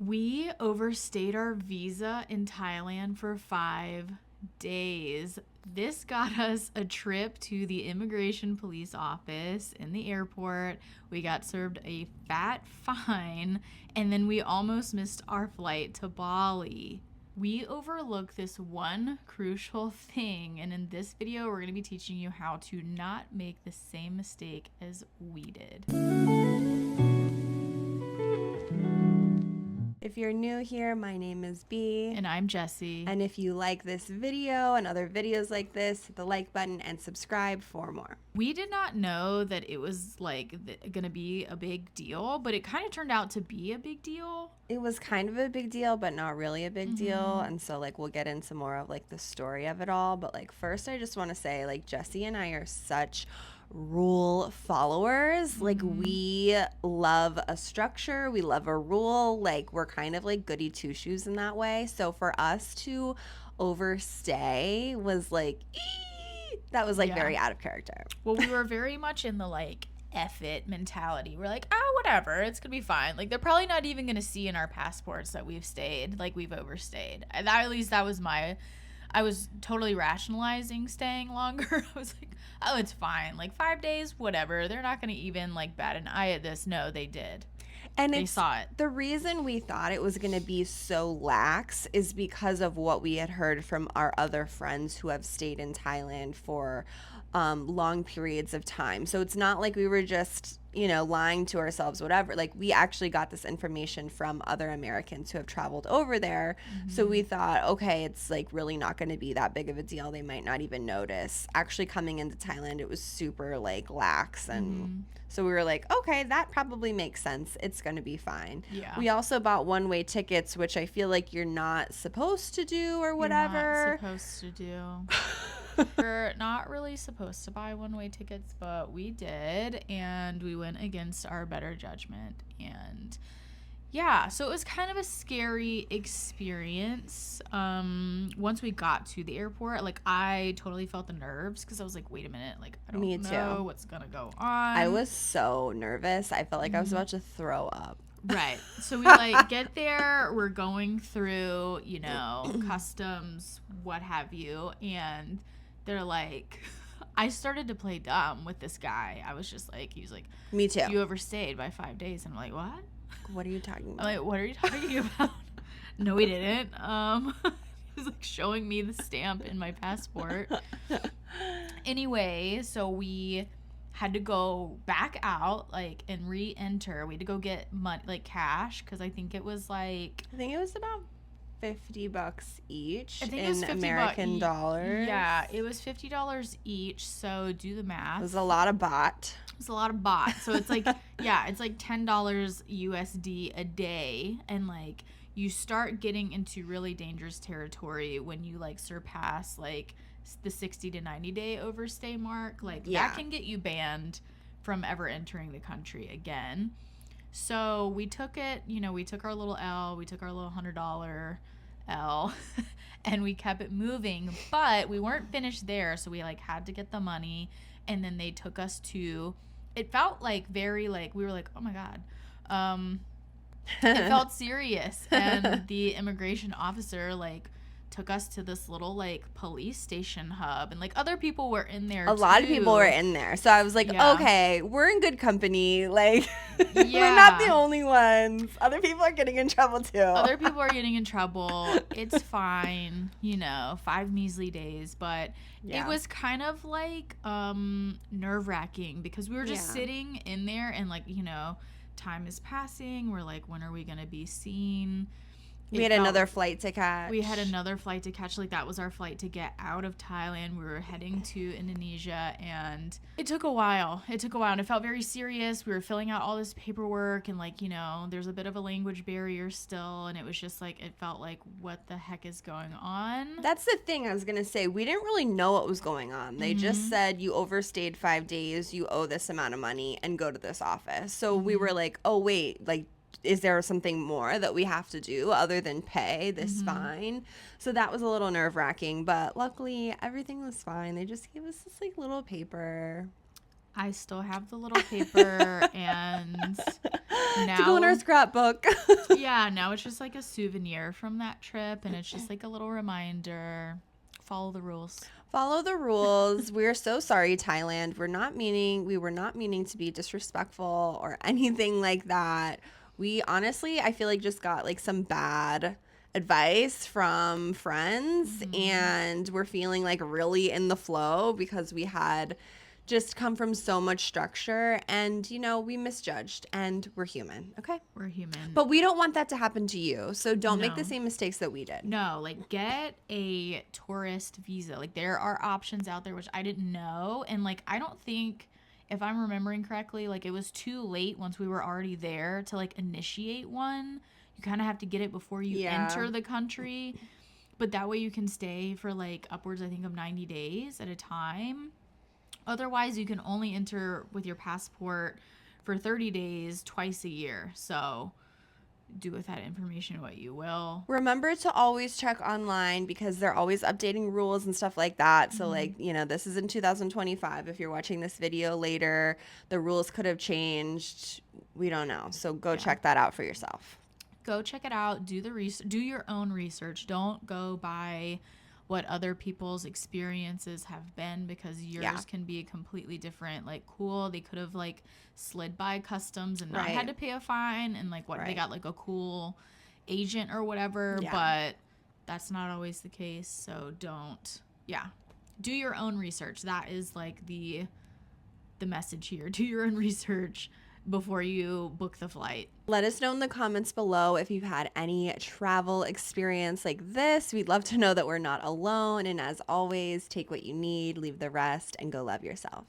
We overstayed our visa in Thailand for 5 days. This got us a trip to the immigration police office in the airport. We got served a fat fine, and then we almost missed our flight to Bali. We overlooked this one crucial thing, and in this video, we're going to be teaching you how to not make the same mistake as we did. If you're new here, my name is B. And I'm Jessy. And if you like this video and other videos like this, hit the like button and subscribe for more. We did not know that it was like gonna be a big deal, but it kind of turned out to be a big deal. It was kind of a big deal, but not really a big deal. And so like we'll get into more of like the story of it all. But like first I just want to say like Jessy and I are such rule followers. Like we love a structure, we love a rule, like we're kind of like goody two shoes in that way. So for us to overstay was like that was like very out of character. Well, we were very much in the like F it mentality. We're like, whatever, it's gonna be fine. Like they're probably not even gonna see in our passports that we've stayed, like we've overstayed. At least that was I was totally rationalizing staying longer. I was like, oh, it's fine. Like 5 days, whatever. They're not going to even like bat an eye at this. No, they did. And they saw it. The reason we thought it was going to be so lax is because of what we had heard from our other friends who have stayed in Thailand for long periods of time. So it's not like we were just, lying to ourselves, whatever. Like we actually got this information from other Americans who have traveled over there. So we thought, okay, it's like really not going to be that big of a deal. They might not even notice. Actually coming into Thailand, it was super like lax. And so we were like, okay, that probably makes sense. It's going to be fine. Yeah. We also bought one-way tickets, which I feel like you're not supposed to do or whatever. You're not supposed to do. We're not really supposed to buy one-way tickets, but we did, and we went against our better judgment. And yeah, so it was kind of a scary experience. Once we got to the airport, like I totally felt the nerves because I was like, wait a minute, like I don't know what's gonna go on. I was so nervous. I felt like I was about to throw up. Right. So we like get there, we're going through, customs, what have you, and they're like, I started to play dumb with this guy. I was just like, he was like, me too. You overstayed by 5 days. And I'm like, what? What are you talking about? I'm like, what are you talking about? No, we didn't. He was like showing me the stamp in my passport. Anyway, so we had to go back out like and re-enter. We had to go get money, like cash, because I think it was about $50 each in American dollars. Yeah, it was $50 each. So do the math. It was a lot of baht. So it's like, it's like $10 USD a day. And like you start getting into really dangerous territory when you like surpass like the 60 to 90 day overstay mark. Like that can get you banned from ever entering the country again. So we took it, we took our little L, we took our little $100 L and we kept it moving, but we weren't finished there. So we like had to get the money, and then they took us to, it felt like very like, we were like, oh my God. It felt serious. And the immigration officer like took us to this little like police station hub, and like other people were in there. A lot of people were in there, so I was like, okay, we're in good company. Like we're not the only ones. Other people are getting in trouble too. It's fine, 5 measly days, but it was kind of like nerve-wracking because we were just sitting in there and like, time is passing. We're like, when are we gonna be seen? We had another flight to catch. Like that was our flight to get out of Thailand. We were heading to Indonesia, and it took a while. And it felt very serious. We were filling out all this paperwork, and like, there's a bit of a language barrier still. And it was just like, it felt like, what the heck is going on? That's the thing I was going to say. We didn't really know what was going on. They just said you overstayed 5 days, you owe this amount of money, and go to this office. So we were like, oh, wait, like, is there something more that we have to do other than pay this fine? So that was a little nerve-wracking, but luckily everything was fine. They just gave us this like little paper. I still have the little paper, and To go in our now, scrapbook. yeah, now it's just like a souvenir from that trip, and it's just like a little reminder. Follow the rules. Follow the rules. We're so sorry, Thailand. We were not meaning to be disrespectful or anything like that. We honestly, I feel like just got like some bad advice from friends, and we're feeling like really in the flow because we had just come from so much structure, and we misjudged, and we're human, okay? We're human. But we don't want that to happen to you. So don't make the No. same mistakes that we did. No, like get a tourist visa. Like there are options out there which I didn't know, and like I don't think, if I'm remembering correctly, like it was too late once we were already there to like initiate one. You kind of have to get it before you enter the country. But that way you can stay for like upwards, I think, of 90 days at a time. Otherwise, you can only enter with your passport for 30 days twice a year. So do with that information what you will. Remember to always check online because they're always updating rules and stuff like that. So like, this is in 2025. If you're watching this video later, the rules could have changed. We don't know. So go check that out for yourself. Go check it out. Do your own research. Don't go by what other people's experiences have been, because yours can be completely different. Like, cool, they could have like slid by customs and not had to pay a fine, and like what they got like a cool agent or whatever, but that's not always the case. So don't do your own research. That is like the message here. Do your own research before you book the flight. Let us know in the comments below if you've had any travel experience like this. We'd love to know that we're not alone. And as always, take what you need, leave the rest, and go love yourself.